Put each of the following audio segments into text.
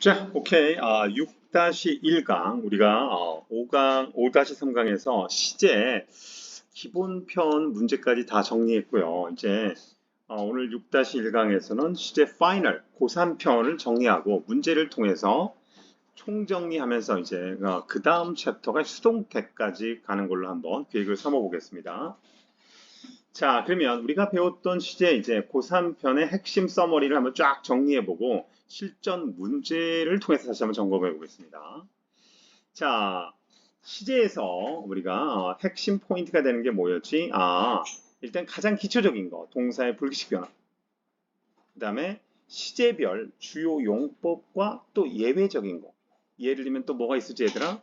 자, 오케이. 6-1강. 우리가 5강, 5-3강에서 시제 기본편 문제까지 다 정리했고요. 이제 오늘 6-1강에서는 시제 파이널, 고3편을 정리하고 문제를 통해서 총정리하면서 이제 그 다음 챕터가 수동태까지 가는 걸로 한번 계획을 삼아 보겠습니다. 자, 그러면 우리가 배웠던 시제 이제 고3편의 핵심 서머리를 한번 쫙 정리해보고 실전 문제를 통해서 다시 한번 점검해 보겠습니다. 자, 시제에서 우리가 핵심 포인트가 되는 게 뭐였지? 일단 가장 기초적인 거, 동사의 불규칙 변화. 그 다음에 시제별 주요 용법과 또 예외적인 거. 예를 들면 또 뭐가 있을지 얘들아?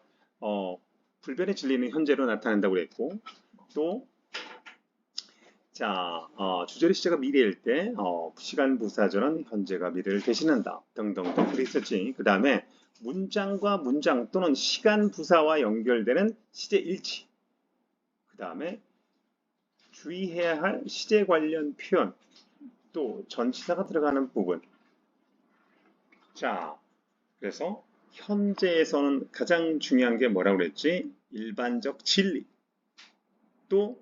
불변의 진리는 현재로 나타난다고 그랬고, 또 자, 주절의 시제가 미래일 때 시간 부사절은 현재가 미래를 대신한다 등등등 그랬었지. 그 다음에 문장과 문장 또는 시간 부사와 연결되는 시제 일치. 그 다음에 주의해야 할 시제 관련 표현, 또 전치사가 들어가는 부분. 자, 그래서 현재에서는 가장 중요한 게 뭐라고 그랬지? 일반적 진리. 또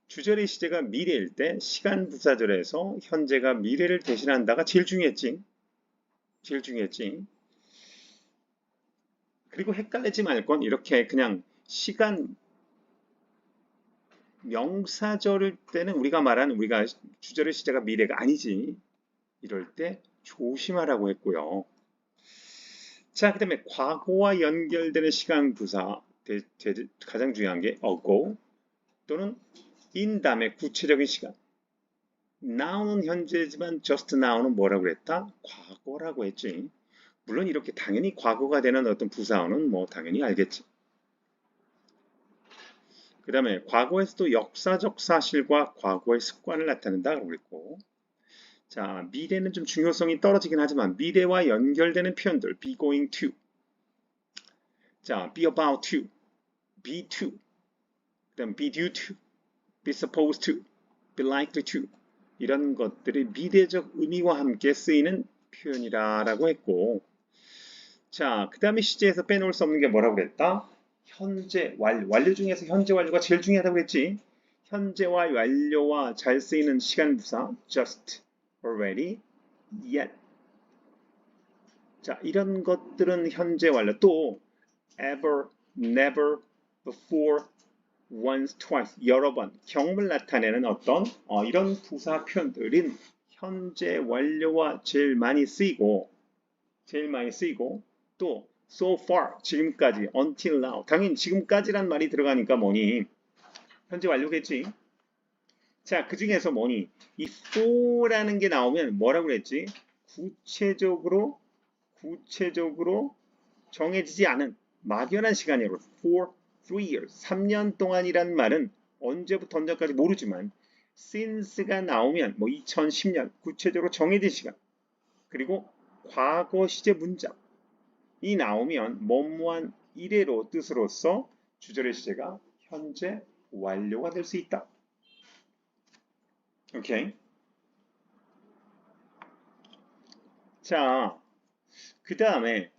주절의 시제가 미래일 때 시간 부사절에서 현재가 미래를 대신한다가 제일 중요했지. 제일 중요했지. 그리고 헷갈리지 말 건 이렇게 그냥 시간 명사절일 때는 우리가 주절의 시제가 미래가 아니지. 이럴 때 조심하라고 했고요. 자, 그 다음에 과거와 연결되는 시간 부사 가장 중요한 게 ago 또는 in 다음에 구체적인 시간. now는 현재지만 just now는 뭐라고 그랬다? 과거라고 했지. 물론 이렇게 당연히 과거가 되는 어떤 부사어는 뭐 당연히 알겠지. 그 다음에 과거에서도 역사적 사실과 과거의 습관을 나타낸다고 그랬고, 자, 미래는 좀 중요성이 떨어지긴 하지만 미래와 연결되는 표현들 be going to, 자, be about to, be to, 그 다음 be due to, be supposed to, be likely to 이런 것들이 미래적 의미와 함께 쓰이는 표현이라고 했고, 자, 그 다음에 시제에서 빼놓을 수 없는 게 뭐라고 그랬다? 현재 완료 중에서 현재 완료가 제일 중요하다고 했지. 현재와 완료와 잘 쓰이는 시간 부사 just, already, yet. 자, 이런 것들은 현재 완료. 또 ever, never, before, once, twice, 여러 번 경험을 나타내는 어떤 이런 부사 표현들은 현재 완료와 제일 많이 쓰이고 또 so far 지금까지 until now 당연히 지금까지란 말이 들어가니까 뭐니 현재 완료겠지. 자, 그 중에서 뭐니 이 for라는 게 나오면 뭐라고 그랬지? 구체적으로 정해지지 않은 막연한 시간이라고 for 3 years 3년 동안이란 말은 언제부터 언제까지 모르지만 since가 나오면 뭐 2010년 구체적으로 정해진 시간 그리고 과거 시제 문장이 나오면 뭐뭐한 이래로 뜻으로서 주절의 시제가 현재 완료가 될 수 있다. 오케이. 자, 그 다음에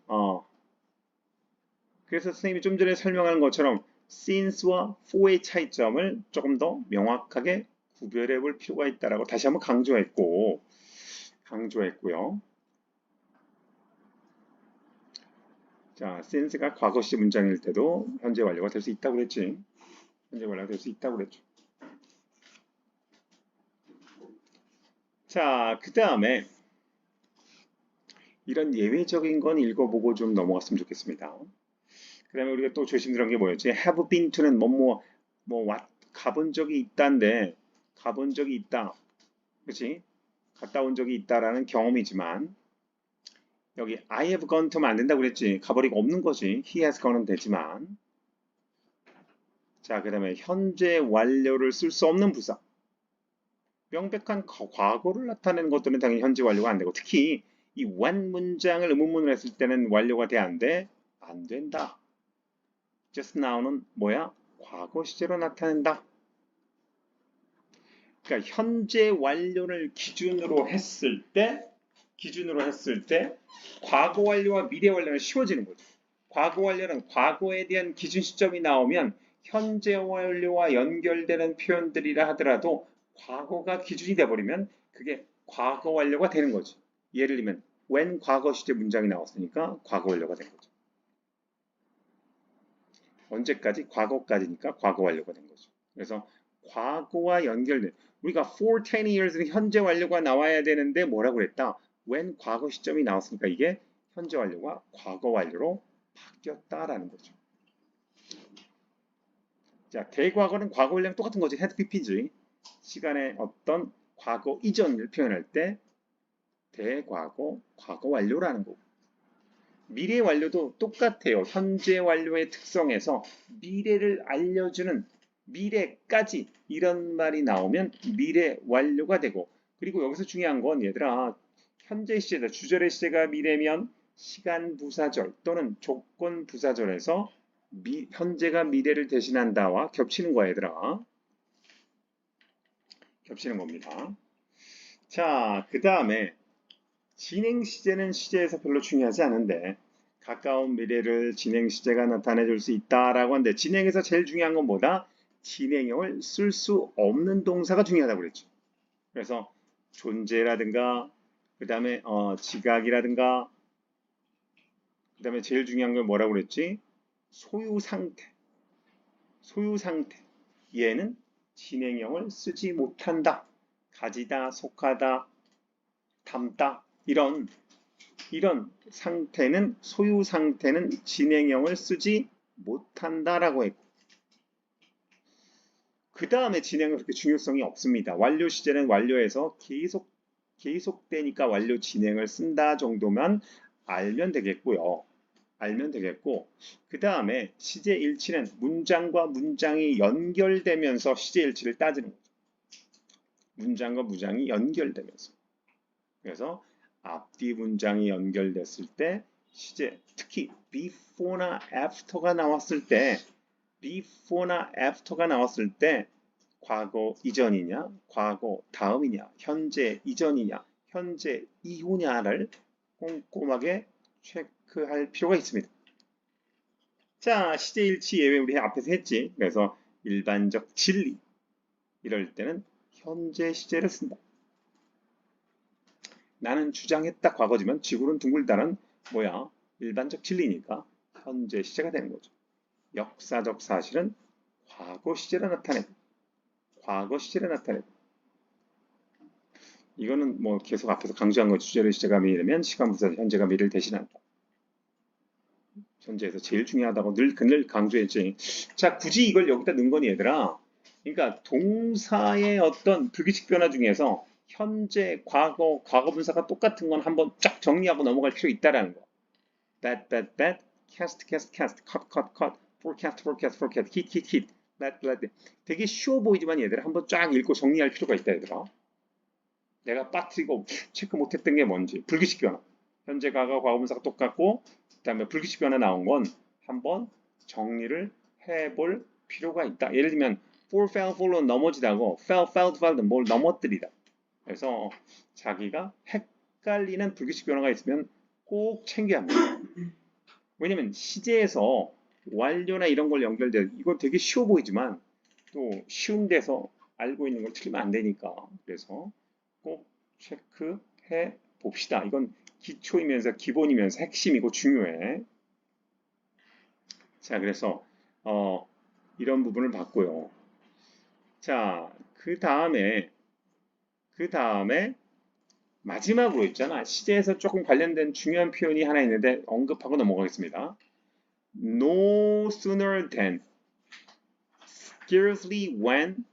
그래서 선생님이 좀 전에 설명한 것처럼 since와 for의 차이점을 조금 더 명확하게 구별해 볼 필요가 있다라고 다시 한번 강조했고요. 자, since가 과거 시 문장일 때도 현재 완료가 될 수 있다고 그랬지. 현재 완료가 될 수 있다고 그랬죠. 자, 그 다음에 이런 예외적인 건 읽어보고 좀 넘어갔으면 좋겠습니다. 그 다음에 우리가 또 조심스러운 게 뭐였지? have been to는 가본 적이 있다인데 가본 적이 있다. 그치? 갔다 온 적이 있다라는 경험이지만 여기 I have gone to면 안 된다고 그랬지. 가버리고 없는 거지. He has gone은 되지만 자, 그 다음에 현재 완료를 쓸 수 없는 부사 명백한 과거를 나타내는 것들은 당연히 현재 완료가 안 되고 특히 이 when 문장을 의문문으로 했을 때는 완료가 돼 안 돼? 안 된다. just now는 뭐야? 과거 시제로 나타낸다. 그러니까 현재 완료를 기준으로 했을 때 기준으로 했을 때 과거 완료와 미래 완료는 쉬워지는 거죠. 과거 완료는 과거에 대한 기준 시점이 나오면 현재 완료와 연결되는 표현들이라 하더라도 과거가 기준이 돼버리면 그게 과거 완료가 되는 거죠. 예를 들면 when 과거 시제 문장이 나왔으니까 과거 완료가 된 거죠. 언제까지? 과거까지니까 과거 완료가 된 거죠. 그래서 과거와 연결된 우리가 for 10 years는 현재 완료가 나와야 되는데 뭐라고 그랬다? when 과거 시점이 나왔으니까 이게 현재 완료가 과거 완료로 바뀌었다라는 거죠. 자, 대과거는 과거 완료랑 똑같은 거지. had pp지. 시간의 어떤 과거 이전을 표현할 때 대과거, 과거 완료라는 거고. 미래 완료도 똑같아요. 현재 완료의 특성에서 미래를 알려주는 미래까지 이런 말이 나오면 미래 완료가 되고 그리고 여기서 중요한 건 얘들아 현재 시제다. 주절의 시제가 미래면 시간 부사절 또는 조건 부사절에서 현재가 미래를 대신한다와 겹치는 거야 얘들아. 겹치는 겁니다. 자, 그 다음에 진행 시제는 시제에서 별로 중요하지 않은데 가까운 미래를 진행 시제가 나타내 줄 수 있다라고 하는데 진행에서 제일 중요한 건 뭐다? 진행형을 쓸 수 없는 동사가 중요하다고 그랬죠. 그래서 존재라든가 그 다음에 지각이라든가 그 다음에 제일 중요한 건 뭐라고 그랬지? 소유 상태. 소유 상태. 얘는 진행형을 쓰지 못한다. 가지다, 속하다, 담다 이런 상태는 소유 상태는 진행형을 쓰지 못한다라고 했고 그 다음에 진행은 그렇게 중요성이 없습니다. 완료 시제는 완료해서 계속되니까 완료 진행을 쓴다 정도만 알면 되겠고요. 알면 되겠고 그 다음에 시제 일치는 문장과 문장이 연결되면서 시제 일치를 따지는 거죠. 문장과 문장이 연결되면서 그래서 앞뒤 문장이 연결됐을 때 시제 특히 before나 after가 나왔을 때 과거 이전이냐 과거 다음이냐 현재 이전이냐 현재 이후냐를 꼼꼼하게 체크할 필요가 있습니다. 자, 시제 일치 예외 우리 앞에서 했지. 그래서 일반적 진리 이럴 때는 현재 시제를 쓴다. 나는 주장했다 과거지만 지구는 둥글다는 뭐야? 일반적 진리니까 현재 시제가 되는 거죠. 역사적 사실은 과거 시제를 나타내고 과거 시제를 나타내고 이거는 뭐 계속 앞에서 강조한 거 주제를 시제가 미래면 시간 부사 현재가 미래를 대신한다. 현재에서 제일 중요하다고 늘 강조했지. 자, 굳이 이걸 여기다 넣은 거니 얘들아. 그러니까 동사의 어떤 불규칙 변화 중에서 현재, 과거, 과거 분사가 똑같은 건 한번 쫙 정리하고 넘어갈 필요 있다라는 거. that, cast, cut, forecast, hit, that. 되게 쉬워 보이지만 얘들아 한번 쫙 읽고 정리할 필요가 있다 얘들아. 내가 빠뜨리고 체크 못했던 게 뭔지. 불규칙 변화. 현재, 과거, 과거 분사가 똑같고 그 다음에 불규칙 변화 나온 건 한번 정리를 해볼 필요가 있다. 예를 들면 fall, fall은 넘어지다고 fell는 뭘 넘어뜨리다. 그래서 자기가 헷갈리는 불규칙 변화가 있으면 꼭 챙겨야 합니다. 왜냐면 시제에서 완료나 이런 걸 연결돼 이거 되게 쉬워 보이지만 또 쉬운 데서 알고 있는 걸 틀리면 안 되니까 그래서 꼭 체크해 봅시다. 이건 기초이면서 기본이면서 핵심이고 중요해. 자, 그래서 이런 부분을 봤고요. 자, 그 다음에 마지막으로 있잖아. 시제에서 조금 관련된 중요한 표현이 하나 있는데 언급하고 넘어가겠습니다. No sooner than, scarcely when,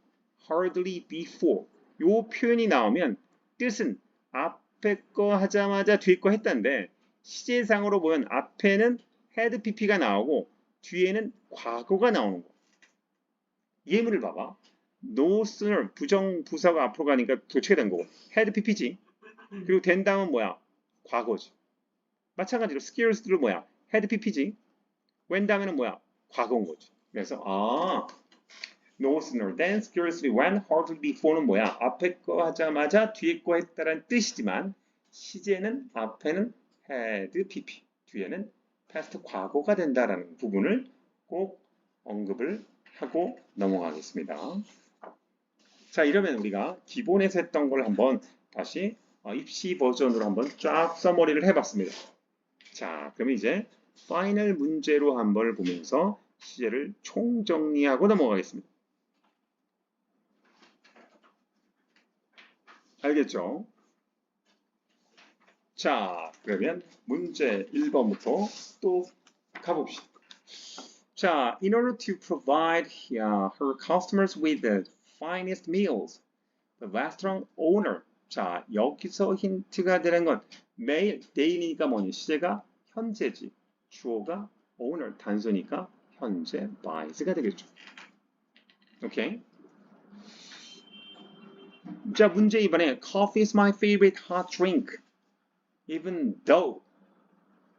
hardly before. 요 표현이 나오면 뜻은 앞에 거 하자마자 뒤에 거 했다는데 시제상으로 보면 앞에는 had pp가 나오고 뒤에는 과거가 나오는 거. 예문을 봐봐. No sooner 부정 부사가 앞으로 가니까 도체가 된 거고 had pp지. 그리고 된 다음은 뭐야? 과거지. 마찬가지로 scarcely로 뭐야? had pp지. when 다음에는 뭐야? 과거인 거지. 그래서 no sooner than, scarcely when, hardly before는 뭐야? 앞에 거 하자마자 뒤에 거 했다라는 뜻이지만 시제는 앞에는 had, pp, 뒤에는 past 과거가 된다라는 부분을 꼭 언급을 하고 넘어가겠습니다. 자, 이러면 우리가 기본에서 했던 걸 한번 다시 입시 버전으로 한번 쫙 써머리를 해봤습니다. 자, 그러면 이제 파이널 문제로 한번 보면서 시제를 총정리하고 넘어가겠습니다. 알겠죠? 자, 그러면 문제 1번부터 또 가봅시다. 자, in order to provide her customers with the finest meals, the restaurant owner. 자, 여기서 힌트가 되는 건 매일, daily가 뭐니? 시제가 현재지. 주어가 owner, 단수니까 현재 buys가 되겠죠. 오케이. 자, 문제 2번에 Coffee is my favorite hot drink. Even though.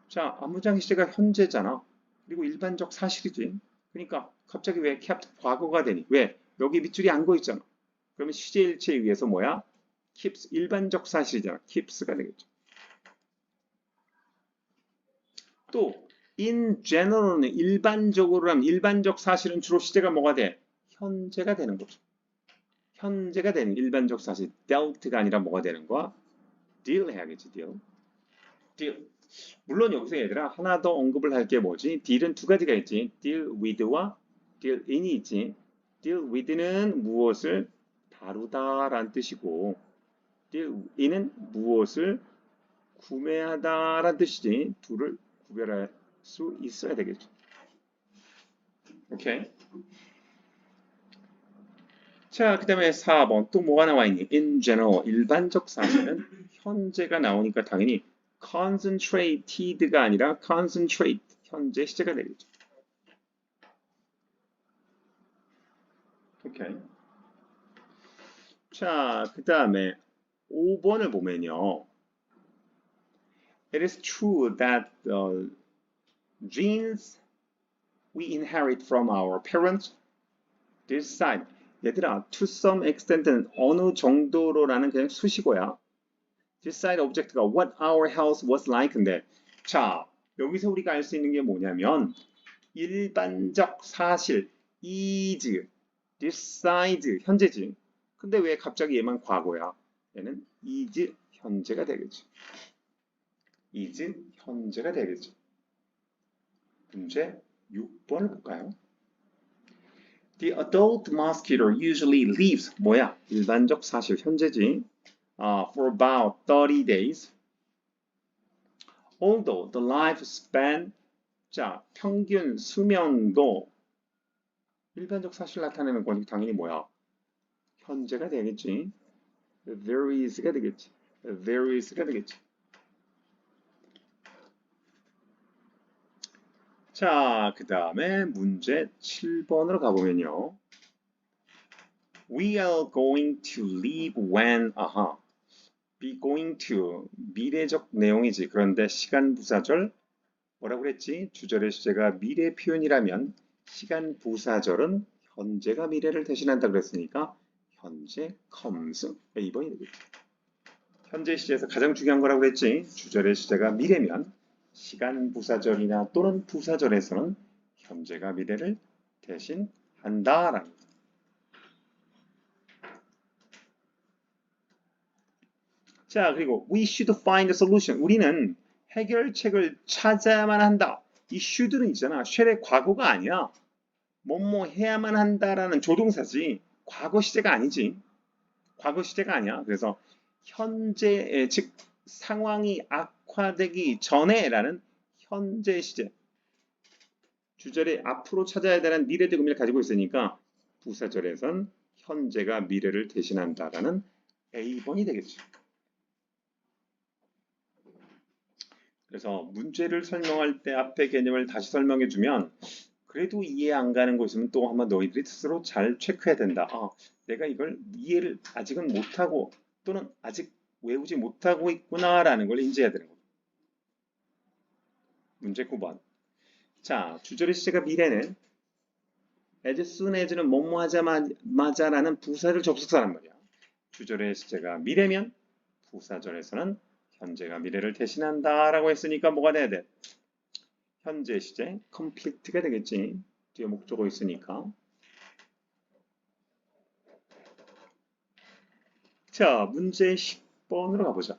자, 안무장 시제가 현재잖아. 그리고 일반적 사실이지. 그러니까 갑자기 왜 kept 과거가 되니? 왜? 여기 밑줄이 안 고 있잖아. 그러면 시제 일치에 의해서 뭐야? keeps 일반적 사실이잖아. keeps가 되겠죠. 또 in general은 일반적으로라면 일반적 사실은 주로 시제가 뭐가 돼? 현재가 되는 거죠. 현재가 되는 일반적 사실 dealt가 아니라 뭐가 되는 거야? deal 해야겠지. deal. 물론 여기서 얘들아 하나 더 언급을 할 게 뭐지? deal은 두 가지가 있지. deal with와 deal in이 있지. deal with는 무엇을 다루다라는 뜻이고 deal in은 무엇을 구매하다라는 뜻이지. 둘을 구별할 수 있어야 되겠죠. 오케이. 자, 그 다음에 4번 또 뭐가 나와 있니? in general 일반적 사실은 현재가 나오니까 당연히 concentrated가 아니라 concentrate 현재 시제가 되겠죠. 오케이. 자, 그 다음에 5번을 보면요. It is true that the genes we inherit from our parents decide. 얘들아, to some extent는 어느 정도로라는 그냥 수식어야. decide object가 what our health was like인데, 자, 여기서 우리가 알 수 있는 게 뭐냐면 일반적 사실 is, decide 현재지. 근데 왜 갑자기 얘만 과거야? 얘는 is 현재가 되겠지. is 현재가 되겠지. 문제 6번을 볼까요? The adult mosquito usually lives 뭐야? 일반적 사실 현재지. For about 30 days. Although the lifespan 자 평균 수명도 일반적 사실 나타내는 건 당연히 뭐야? 현재가 되겠지. varies가 되겠지. varies가 되겠지. 자, 그 다음에 문제 7번으로 가보면요. We are going to leave when, be going to, 미래적 내용이지. 그런데 시간 부사절, 뭐라고 그랬지? 주절의 시제가 미래 표현이라면 시간 부사절은 현재가 미래를 대신한다 그랬으니까 현재 comes, A번이 되겠지. 현재 시제에서 가장 중요한 거라고 그랬지? 주절의 시제가 미래면 시간 부사절이나 또는 부사절에서는 현재가 미래를 대신한다라는 거. 자, 그리고 we should find a solution. 우리는 해결책을 찾아야만 한다. 이 should는 있잖아. shall의 과거가 아니야. 뭐뭐 해야만 한다라는 조동사지. 과거 시제가 아니지. 과거 시제가 아니야. 그래서 현재, 즉 상황이 악화되기 전에라는 현재 시제. 주절에 앞으로 찾아야 되는 미래적 의미를 가지고 있으니까 부사절에선 현재가 미래를 대신한다라는 A번이 되겠죠. 그래서 문제를 설명할 때 앞에 개념을 다시 설명해 주면 그래도 이해 안 가는 거 있으면 또 한번 너희들이 스스로 잘 체크해야 된다. 내가 이걸 이해를 아직은 못하고 또는 아직 외우지 못하고 있구나라는 걸 인지해야 되는 거죠. 문제 9번. 자, 주절의 시제가 미래는 as soon as는 뭐뭐 하자마자라는 부사절 접속사란 말이야. 주절의 시제가 미래면 부사절에서는 현재가 미래를 대신한다 라고 했으니까 뭐가 돼야 돼? 현재 시제 complete가 되겠지. 뒤에 목적어 있으니까. 자, 문제 10번으로 가보자.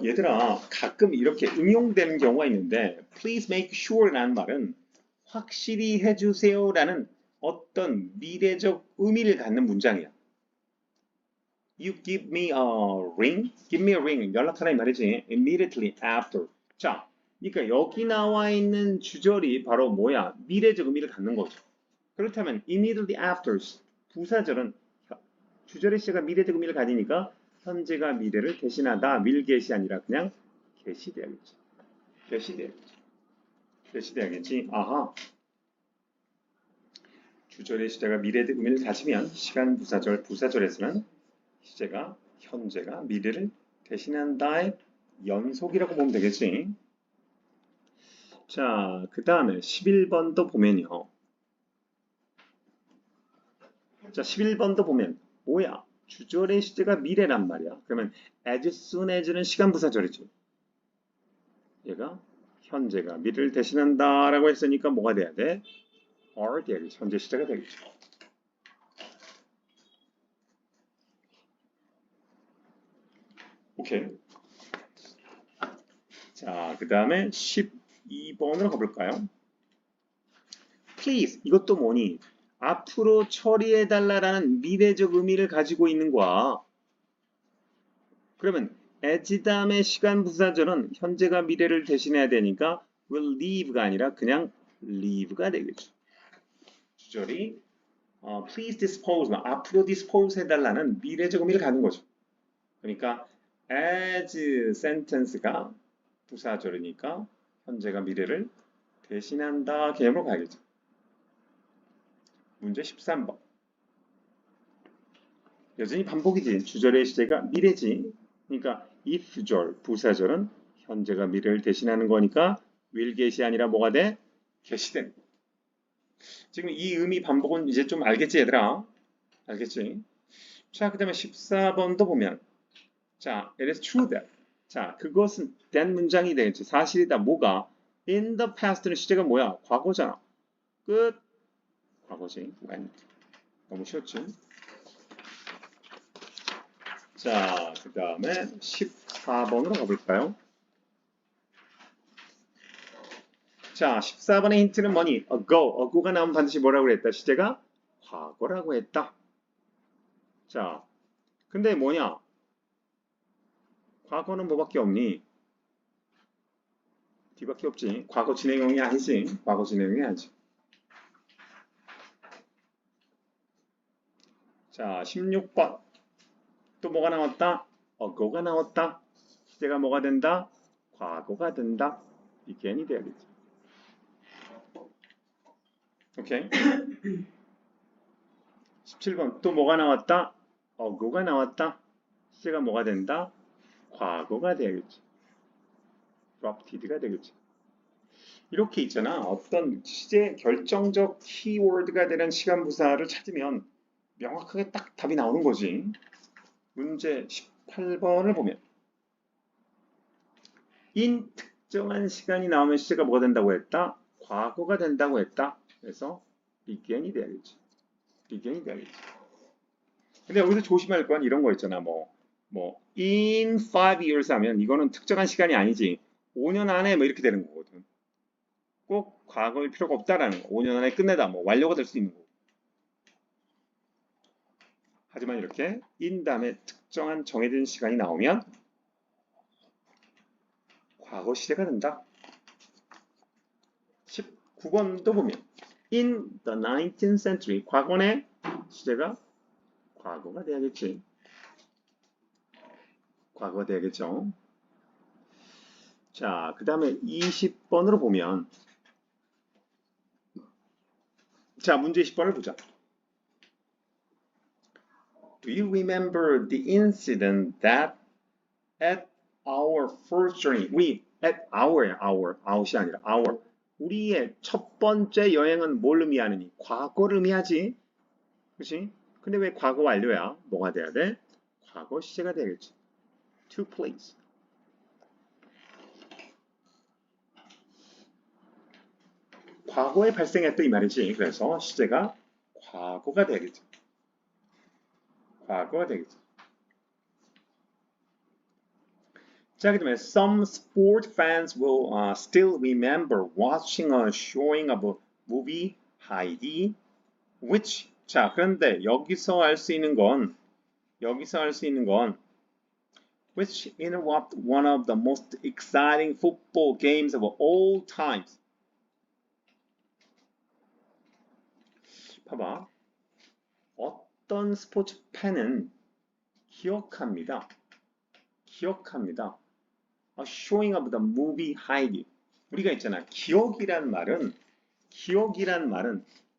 얘들아, 가끔 이렇게 응용되는 경우가 있는데 please make sure라는 말은 확실히 해주세요라는 어떤 미래적 의미를 갖는 문장이야. You give me a ring? Give me a ring. 연락하라 이 말이지. Immediately after. 자, 그러니까 여기 나와 있는 주절이 바로 뭐야? 미래적 의미를 갖는 거죠. 그렇다면 immediately after 부사절은 주절의 시제가 미래적 의미를 가지니까 현재가 미래를 대신하다. will get이 아니라 그냥 get이 돼야겠지. get이 돼야겠지. get이 돼야겠지. 아하. 주절의 시제가 미래적 의미를 가지면 시간 부사절에서는 시제가 현재가 미래를 대신한다의 연속이라고 보면 되겠지. 자, 그 다음에 11번도 보면요. 자, 11번도 보면 뭐야? 주절의 시제가 미래란 말이야. 그러면 as soon as는 시간 부사절이지. 얘가 현재가 미래를 대신한다 라고 했으니까 뭐가 돼야 돼? are 돼야겠지. 현재 시제가 되겠죠. 오케이. 자, 그 다음에 12번으로 가볼까요? Please, 이것도 뭐니? 앞으로 처리해달라라는 미래적 의미를 가지고 있는 거야. 그러면 as 다음에 시간 부사절은 현재가 미래를 대신해야 되니까 will leave가 아니라 그냥 leave가 되겠죠. 주절이 please dispose, 앞으로 dispose 해달라는 미래적 의미를 갖는 거죠. 그러니까 as sentence가 부사절이니까 현재가 미래를 대신한다 개념으로 가야겠죠. 문제 13번. 여전히 반복이지. 주절의 시제가 미래지. 그러니까 if절, 부사절은 현재가 미래를 대신하는 거니까 will get이 아니라 뭐가 돼? get이 돼. 지금 이 의미 반복은 이제 좀 알겠지 얘들아? 알겠지? 자, 그 다음에 14번도 보면 자, it is true that. 자, 그것은 된 문장이 되겠지. 사실이다. 뭐가? in the past는 시제가 뭐야? 과거잖아. 끝. 과거지. when. 너무 쉬웠지? 자, 그 다음에 14번으로 가볼까요? 자, 14번의 힌트는 뭐니? ago가 나오면 반드시 뭐라고 그랬다? 시제가 과거라고 했다. 자, 근데 뭐냐? 과거는 뭐밖에 없니? 뒤밖에 없지. 과거 진행형이 아니지. 과거 진행형이 아니지. 자, 16번. 또 뭐가 나왔다? ago가 나왔다. 시제가 뭐가 된다? 과거가 된다. begin이 돼야겠지. 오케이. 17번. 또 뭐가 나왔다? ago가 나왔다. 시제가 뭐가 된다? 과거가 돼야겠지. adopted가 되겠지. 이렇게 있잖아. 어떤 시제 결정적 키워드가 되는 시간 부사를 찾으면 명확하게 딱 답이 나오는 거지. 문제 18번을 보면 in 특정한 시간이 나오면 시제가 뭐가 된다고 했다? 과거가 된다고 했다. 그래서 begin이 돼야겠지. begin이 돼야겠지. 근데 여기서 조심할 건 이런 거 있잖아. in 5 years 하면 이거는 특정한 시간이 아니지. 5년 안에 뭐 이렇게 되는 거거든. 꼭 과거일 필요가 없다라는 거. 5년 안에 끝내다. 뭐 완료가 될 수 있는 거. 하지만 이렇게 in 다음에 특정한 정해진 시간이 나오면 과거 시제가 된다. 19번도 보면 in the 19th century 과거의 시제가 과거가 돼야겠지. 과거가 돼야겠죠. 자, 그 다음에 20번으로 보면 자, 문제 20번을 보자. Do you remember the incident that at our first journey, at out이 아니라 our, 우리의 첫 번째 여행은 뭘 의미하느니? 과거를 의미하지. 그치? 근데 왜 과거 완료야? 뭐가 돼야 돼? 과거 시제가 되겠지. To place. 과거에 발생했다 이 말이지. 그래서 시제가 과거가 되겠지. 과거가 되겠지. 자, 그다음에 some sport fans will still remember watching a showing of a movie Heidi, which 자, 그런데 여기서 알 수 있는 건 which interrupt one of the most exciting football games of all times. 봐봐. 어떤 스포츠 팬은 기억합니다. A showing of the movie Heidi. 우리가 있잖아. 기억이란 말은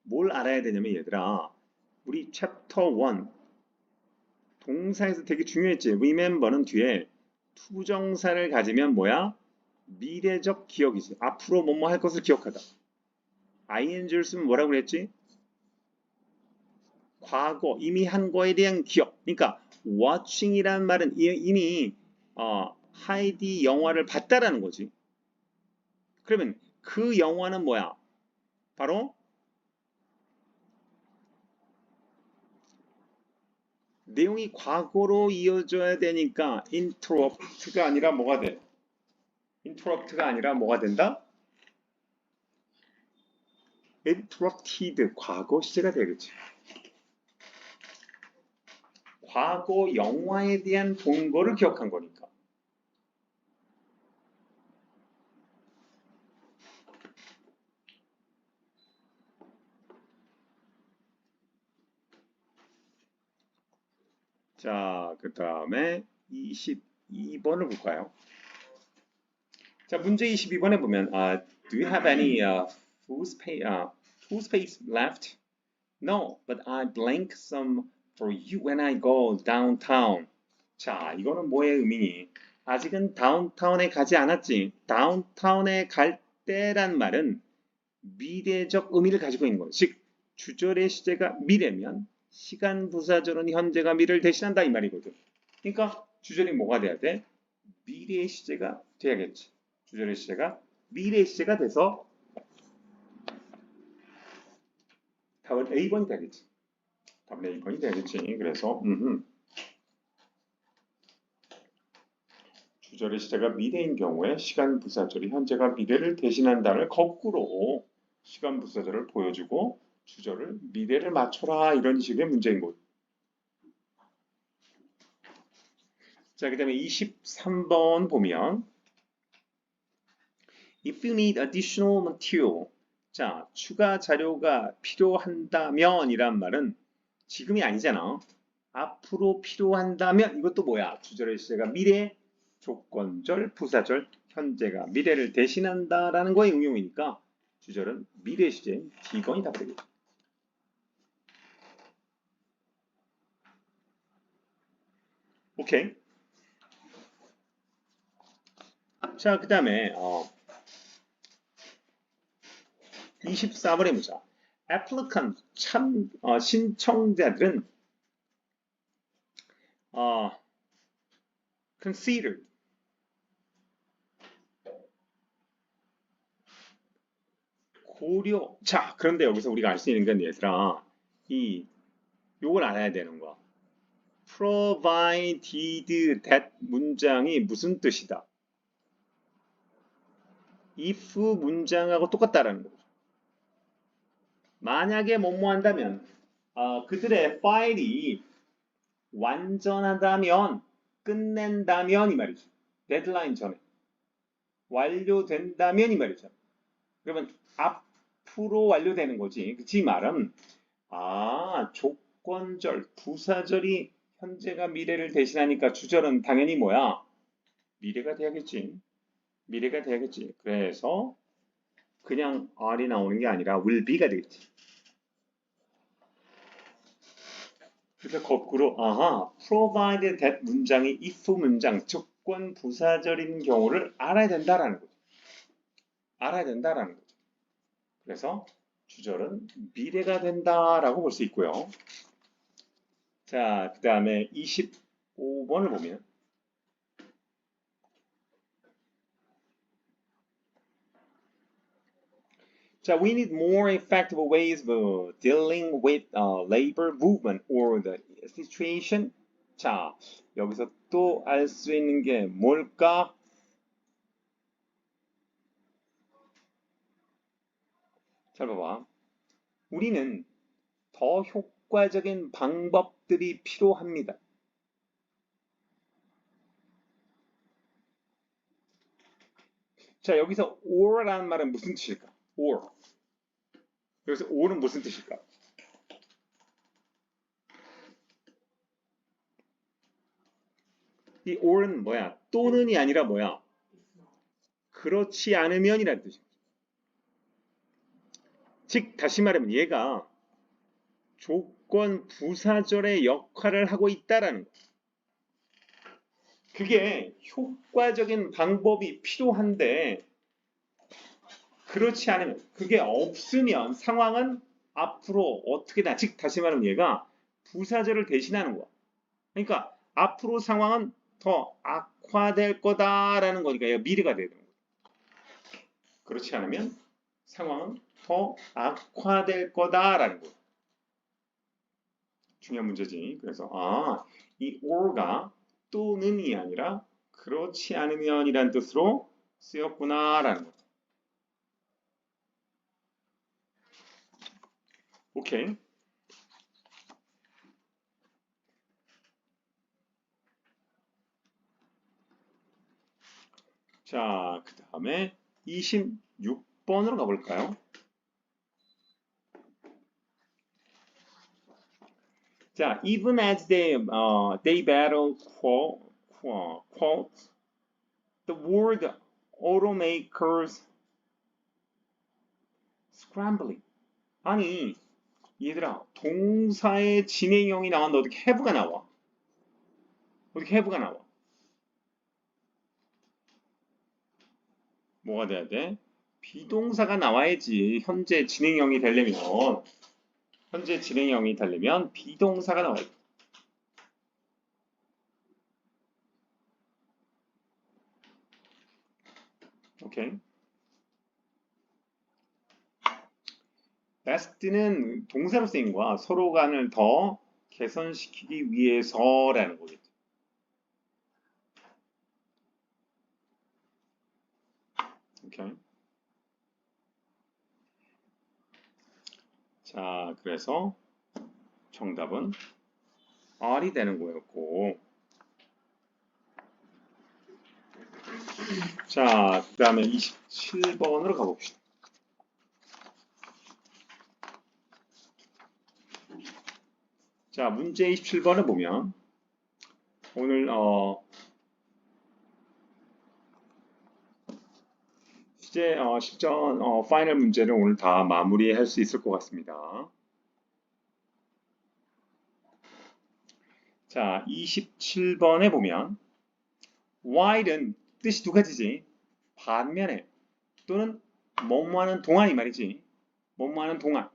뭘 알아야 되냐면 얘들아. 우리 챕터 1 동사에서 되게 중요했지. remember는 뒤에 투정사를 가지면 뭐야? 미래적 기억이지. 앞으로 뭐뭐 할 것을 기억하다. ing를 쓰면 뭐라고 그랬지? 과거, 이미 한 거에 대한 기억. 그러니까 watching이란 말은 이미 하이디 영화를 봤다라는 거지. 그러면 그 영화는 뭐야? 바로 내용이 과거로 이어져야 되니까 interrupt가 아니라 뭐가 돼? interrupt가 아니라 뭐가 된다? interrupted 과거 시제가 되겠지. 과거 영화에 대한 본 거를 기억한 거니까. 자, 그 다음에 22번을 볼까요? 자, 문제 22번에 보면 do you have any full space left? No, but I blank some for you when I go downtown. 자, 이거는 뭐의 의미니? 아직은 다운타운에 가지 않았지. 다운타운에 갈 때란 말은 미래적 의미를 가지고 있는 거예요. 즉, 주절의 시제가 미래면 시간 부사절은 현재가 미래를 대신한다 이 말이거든. 그러니까 주절이 뭐가 돼야 돼? 미래의 시제가 돼야겠지. 주절의 시제가 미래의 시제가 돼서 답은 A번이 되겠지. 답은 A번이 되겠지. 그래서 주절의 시제가 미래인 경우에 시간 부사절이 현재가 미래를 대신한다를 거꾸로 시간 부사절을 보여주고 주절을 미래를 맞춰라 이런 식의 문제인 거죠. 자, 그 다음에 23번 보면 If you need additional material 자, 추가 자료가 필요한다면 이란 말은 지금이 아니잖아. 앞으로 필요한다면 이것도 뭐야? 주절의 시제가 미래, 조건절, 부사절, 현재가 미래를 대신한다라는 거의 응용이니까 주절은 미래 시제 D번이 답되겠죠. 오케이. 자, 그 다음에 24번에 보자. applicant 신청자들은 consider 고려. 자, 그런데 여기서 우리가 알 수 있는 건 얘들아, 요걸 알아야 되는 거야. provided that 문장이 무슨 뜻이다? if 문장하고 똑같다라는 거죠. 만약에 뭐뭐 한다면 그들의 파일이 완전하다면 끝낸다면 이 말이죠. 데드라인 전에 완료된다면 이 말이죠. 그러면 앞으로 완료되는 거지. 그치 말은 조건절, 부사절이 현재가 미래를 대신하니까 주절은 당연히 뭐야? 미래가 돼야겠지. 미래가 돼야겠지. 그래서 그냥 are이 나오는 게 아니라 will be가 되겠지. 그래서 거꾸로 provided that 문장이 if 문장, 조건 부사절인 경우를 알아야 된다라는 거죠. 알아야 된다라는 거죠. 그래서 주절은 미래가 된다라고 볼 수 있고요. 자, 그 다음에 25번을 보면 자, we need more effective ways of dealing with labor movement or the situation. 자, 여기서 또 알 수 있는 게 뭘까? 잘 봐봐. 우리는 더 효과적인 방법들이 필요합니다. 자, 여기서 or라는 말은 무슨 뜻일까? or. 여기서 or은 무슨 뜻일까? 이 or는 뭐야? 또는이 아니라 뭐야? 그렇지 않으면이라는 뜻이야. 즉, 다시 말하면 얘가 조건 부사절의 역할을 하고 있다라는 거야. 그게 효과적인 방법이 필요한데 그렇지 않으면 그게 없으면 상황은 앞으로 어떻게 나 즉 다시 말하면 얘가 부사절을 대신하는 거야. 그러니까 앞으로 상황은 더 악화될 거다라는 거니까 얘가 미래가 되는 거야. 그렇지 않으면 상황은 더 악화될 거다라는 거야. 중요한 문제지. 그래서 이 or가 또는이 아니라 그렇지 않으면이란 뜻으로 쓰였구나라는 거죠. 오케이. 자, 그 다음에 26번으로 가볼까요? 자, even as they battle quote, the word automakers scrambling. 아니, 얘들아, 동사의 진행형이 나왔는데 어떻게 have가 나와? 어떻게 have가 나와? 뭐가 돼야 돼? 비동사가 나와야지. 현재 진행형이 되려면 비동사가 나와야 돼. 오케이. best는 동사로 쓰인 거야. 서로 간을 더 개선시키기 위해서라는 거겠죠. 오케이. 자, 그래서 정답은 R이 되는 거였고. 자, 그 다음에 27번으로 가봅시다. 자, 문제 27번을 보면 오늘 실전 파이널 문제를 오늘 다 마무리할 수 있을 것 같습니다. 자, 27번에 보면 while은 뜻이 두 가지지. 반면에 또는 뭐뭐하는 동안 이 말이지. 뭐뭐하는 동안.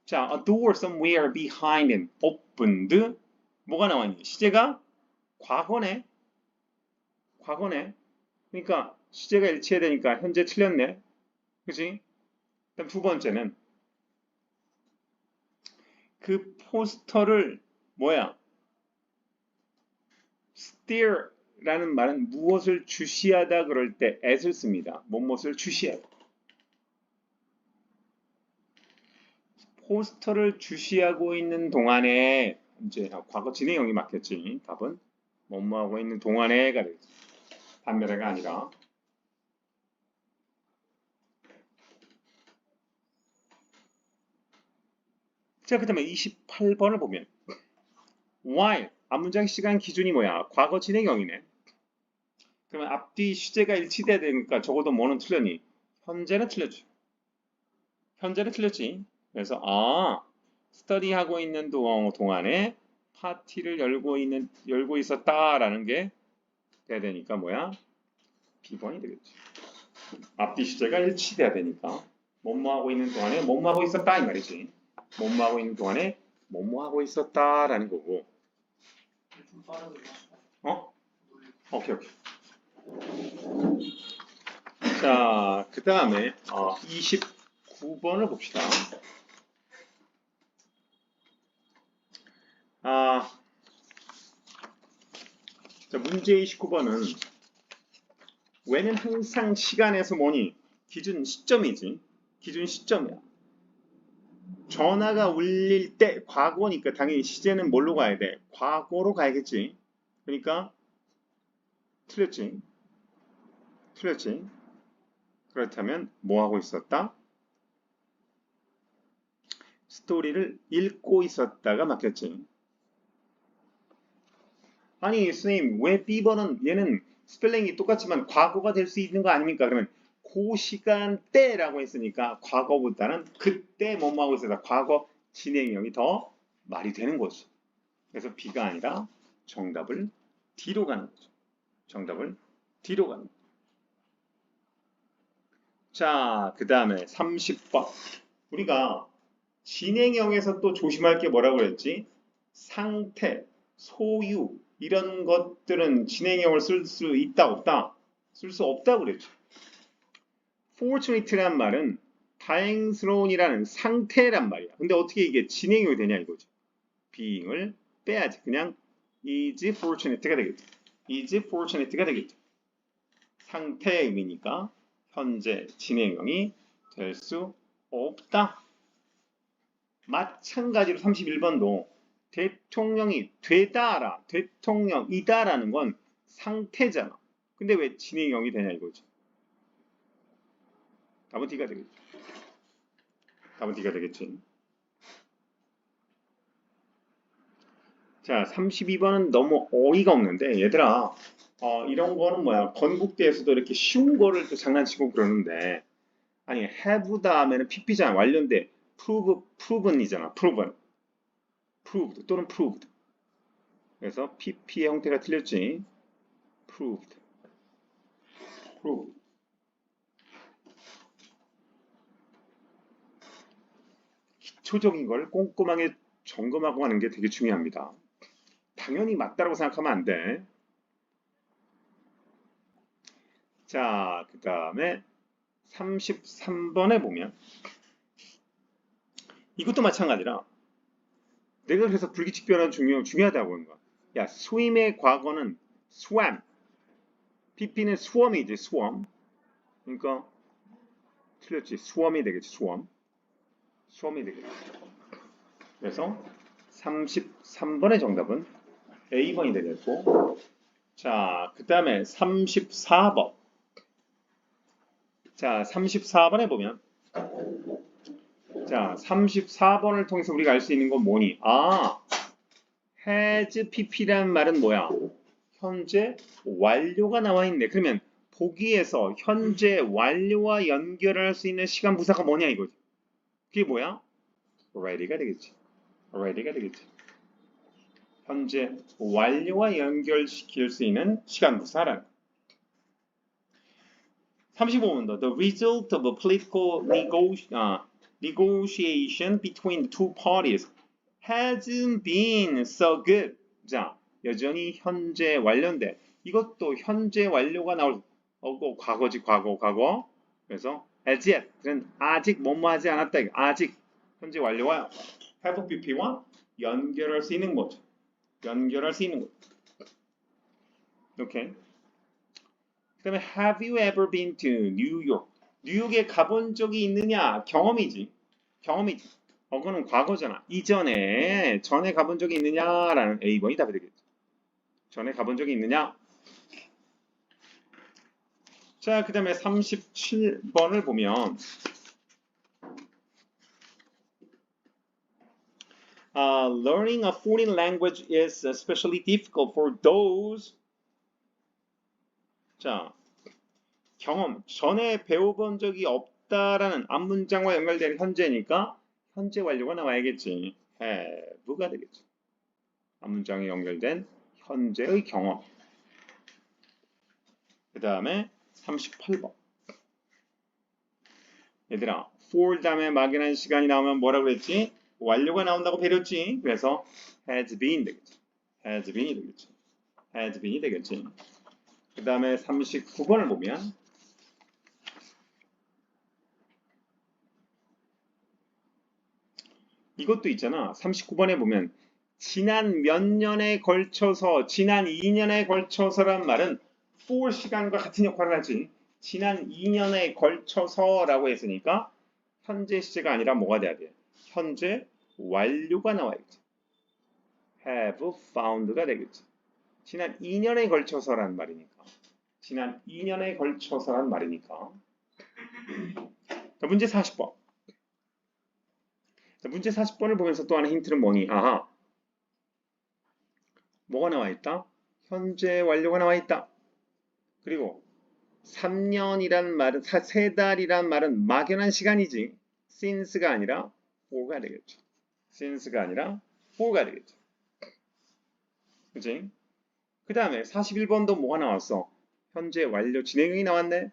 자, a door somewhere behind him opened. 뭐가 나왔니? 시제가 과거네. 과거네. 그러니까 시제가 일치해야 되니까 현재 틀렸네. 그치? 그다음 두 번째는 그 포스터를 뭐야? stare라는 말은 무엇을 주시하다 그럴 때 at을 씁니다. 무엇을 주시하다. 포스터를 주시하고 있는 동안에 이제 과거 진행형이 맞겠지. 답은 뭐뭐하고 있는 동안에가 되겠지. 반면에가 아니라. 자, 그 다음에 28번을 보면 while 앞문장 시간 기준이 뭐야? 과거 진행형이네. 그러면 앞뒤 시제가 일치돼야 되니까 적어도 뭐는 틀렸니? 현재는 틀렸지. 현재는 틀렸지. 그래서 스터디하고 있는 동안에 파티를 열고 있었다라는 게 돼야 되니까 뭐야? B번이 되겠지. 앞뒤 시제가 일치돼야 되니까 뭐뭐하고 있는 동안에 뭐뭐하고 있었다 이 말이지. 뭐뭐하고 있는 동안에 뭐뭐 하고 있었다라는 거고. 좀 빠르게 어? 오케이, 오케이. 자, 그 다음에 29번을 봅시다. 자, 문제 29번은 왜는 항상 시간에서 뭐니? 기준 시점이지. 기준 시점이야. 전화가 울릴 때 과거니까 당연히 시제는 뭘로 가야 돼? 과거로 가야겠지. 그러니까 틀렸지. 틀렸지. 그렇다면 뭐 하고 있었다? 스토리를 읽고 있었다가 맞겠지. 아니 선생님 왜 B번은 얘는 스펠링이 똑같지만 과거가 될 수 있는 거 아닙니까? 그러면 그 시간대라고 했으니까 과거보다는 그때 뭐뭐 하고 있었다. 과거 진행형이 더 말이 되는 거죠. 그래서 B가 아니라 정답을 D로 가는 거죠. 정답을 D로 가는 거죠. 자, 그 다음에 30번. 우리가 진행형에서 또 조심할 게 뭐라고 그랬지? 상태, 소유 이런 것들은 진행형을 쓸 수 있다 없다? 쓸 수 없다고 그랬죠. fortunate란 말은 다행스러운이라는 상태란 말이야. 근데 어떻게 이게 진행형이 되냐 이거죠. being을 빼야지. 그냥 is fortunate가 되겠죠. is fortunate가 되겠죠. 상태의 의미니까 현재 진행형이 될 수 없다. 마찬가지로 31번도 대통령이 되다라, 대통령이다라는 건 상태잖아. 근데 왜 진행형이 되냐 이거지. 답은 D가 되겠지. 답은 D가 되겠지. 자, 32번은 너무 어이가 없는데 얘들아 이런 거는 뭐야 건국대에서도 이렇게 쉬운 거를 또 장난치고 그러는데 아니 have 다음에는 pp잖아. 완료인데 proven이잖아. proved 또는 proved. 그래서 pp의 형태가 틀렸지. proved. 기초적인 걸 꼼꼼하게 점검하고 하는 게 되게 중요합니다. 당연히 맞다라고 생각하면 안 돼. 자, 그 다음에 33번에 보면 이것도 마찬가지라 내가 그래서 불규칙 변화 중요하다고 하는 거야. 야, swim의 과거는 swam. pp는 swarm이지, swarm. 그러니까 틀렸지. swarm이 되겠지, swarm. swarm이 되겠지. 그래서 33번의 정답은 A번이 되겠고 자, 그 다음에 34번. 자, 34번에 보면 자, 34번을 통해서 우리가 알 수 있는 건 뭐니? has pp라는 말은 뭐야? 현재 완료가 나와 있네. 그러면 보기에서 현재 완료와 연결할 수 있는 시간 부사가 뭐냐 이거지. 그게 뭐야? ready가 되겠지. ready가 되겠지. 현재 완료와 연결시킬 수 있는 시간 부사라는 35번도 The result of a political negotiation between the two parties hasn't been so good. 자, 여전히 현재 완료인데 이것도 현재 완료가 나올 과거지 과거. 그래서 as yet 는 아직 뭐뭐 하지 않았다. 아직 현재 완료와 have BP와 연결할 수 있는 거죠. 연결할 수 있는 거죠. 오케이. 그 다음에 have you ever been to New York? 뉴욕에 가본 적이 있느냐? 경험이지. 그거는 과거잖아. 전에 가본 적이 있느냐라는 A번이 답이 되겠죠. 전에 가본 적이 있느냐? 자, 그 다음에 37번을 보면 learning a foreign language is especially difficult for those 자, 경험, 전에 배워본 적이 없다라는 앞문장과 연결된 현재니까 현재 완료가 나와야겠지. have가 되겠지. 앞문장에 연결된 현재의 경험. 그 다음에 38번. 얘들아, for 다음에 막연한 시간이 나오면 뭐라고 그랬지? 완료가 나온다고 배렸지. 그래서 has been 되겠지. has been이 되겠지. has been이 되겠지. 그 다음에 39번을 보면 이것도 있잖아. 39번에 보면 지난 몇 년에 걸쳐서, 지난 2년에 걸쳐서란 말은 for 시간과 같은 역할을 하지. 지난 2년에 걸쳐서 라고 했으니까 현재 시제가 아니라 뭐가 돼야 돼? 현재 완료가 나와야겠지. have found가 되겠지. 지난 2년에 걸쳐서란 말이니까. 지난 2년에 걸쳐서란 말이니까. 자, 문제 40번. 자, 문제 40번을 보면서 또 하나 힌트는 뭐니? 아하. 뭐가 나와 있다? 현재 완료가 나와 있다. 그리고 3년이란 말은, 3달이란 말은 막연한 시간이지. since가 아니라 for가 되겠죠. since가 아니라 for가 되겠죠. 그치? 그 다음에 41번도 뭐가 나왔어? 현재 완료 진행형이 나왔네?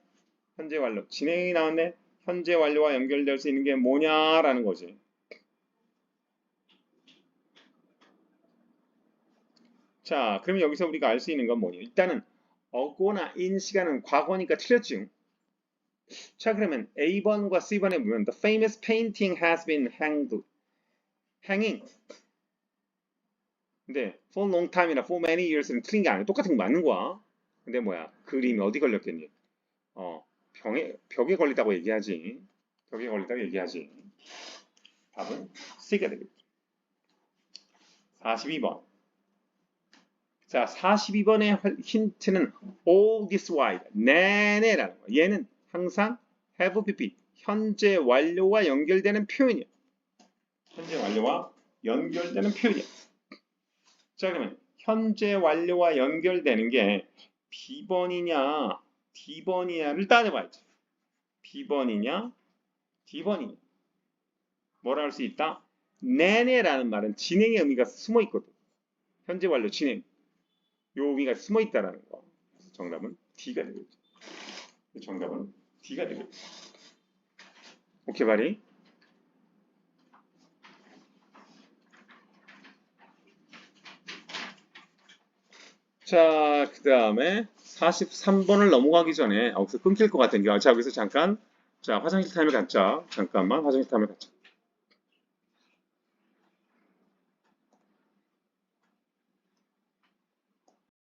현재 완료 진행형이 나왔네? 현재 완료와 연결될 수 있는 게 뭐냐라는 거지. 자, 그럼 여기서 우리가 알 수 있는 건 뭐니? 일단은 어고나 in 시간은 과거니까 틀렸지. 자, 그러면 A번과 C번에 보면 The famous painting has been hanging. 근데 for long time이나 for many years는 틀린 게 아니야. 똑같은 거 맞는 거야. 근데 뭐야? 그림이 어디 걸렸겠니? 벽에 걸리다고 얘기하지. 벽에 걸리다고 얘기하지. 답은 C가 되겠죠. 42번. 자, 42번의 힌트는 all this while, 내내라는 거. 얘는 항상 have pp, 현재 완료와 연결되는 표현이야. 현재 완료와 연결되는 표현이야. 자, 그러면 현재 완료와 연결되는 게 B번이냐, D번이냐를 따져봐야지. B번이냐, D번이냐. 뭐라 할 수 있다? 내내라는 말은 진행의 의미가 숨어 있거든. 현재 완료 진행. 요 의미가 숨어 있다라는 거. 그래서 정답은 D가 되겠죠. 정답은 D가 되겠죠. 오케이, 바리? 자, 그 다음에 43번을 넘어가기 전에 여기서 끊길 것 같은 게, 자, 여기서 잠깐, 자, 화장실 타임을 갖자. 잠깐만, 화장실 타임을 갖자.